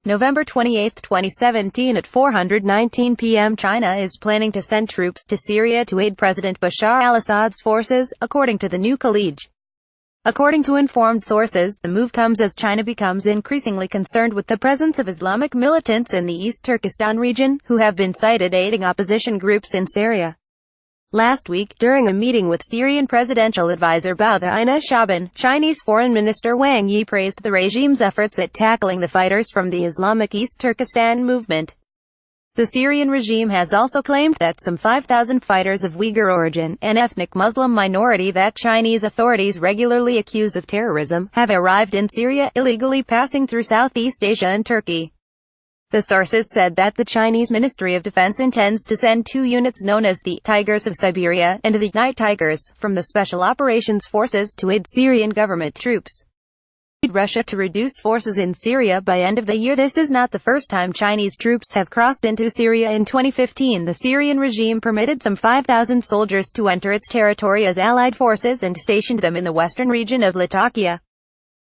November 28, 2017 at 4:19 p.m. China is planning to send troops to Syria to aid President Bashar al-Assad's forces, according to the new Khaleej. According to informed sources, the move comes as China becomes increasingly concerned with the presence of Islamic militants in the East Turkestan region, who have been cited aiding opposition groups in Syria. Last week, during a meeting with Syrian presidential advisor Bouthaina Shaaban, Chinese Foreign Minister Wang Yi praised the regime's efforts at tackling the fighters from the Islamic East Turkestan movement. The Syrian regime has also claimed that some 5,000 fighters of Uyghur origin, an ethnic Muslim minority that Chinese authorities regularly accuse of terrorism, have arrived in Syria, illegally passing through Southeast Asia and Turkey. The sources said that the Chinese Ministry of Defense intends to send two units known as the Tigers of Siberia and the Night Tigers from the Special Operations Forces to aid Syrian government troops. Russia to reduce forces in Syria by end of the year. This is not the first time Chinese troops have crossed into Syria. In 2015, the Syrian regime permitted some 5,000 soldiers to enter its territory as allied forces and stationed them in the western region of Latakia.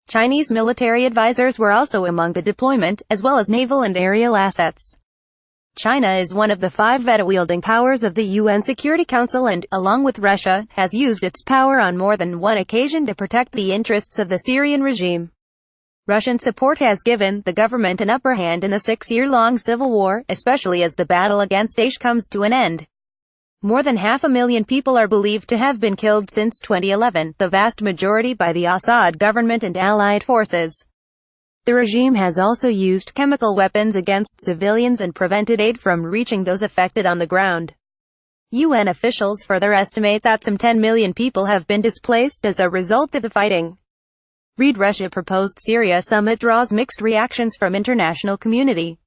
Chinese military advisors were also among the deployment, as well as naval and aerial assets. China is one of the 5 veto-wielding powers of the UN Security Council and, along with Russia, has used its power on more than one occasion to protect the interests of the Syrian regime. Russian support has given the government an upper hand in the 6-year-long civil war, especially as the battle against Daesh comes to an end. More than 500,000 people are believed to have been killed since 2011, the vast majority by the Assad government and allied forces. The regime has also used chemical weapons against civilians and prevented aid from reaching those affected on the ground. UN officials further estimate that some 10 million people have been displaced as a result of the fighting. Russia proposed Syria summit draws mixed reactions from international community.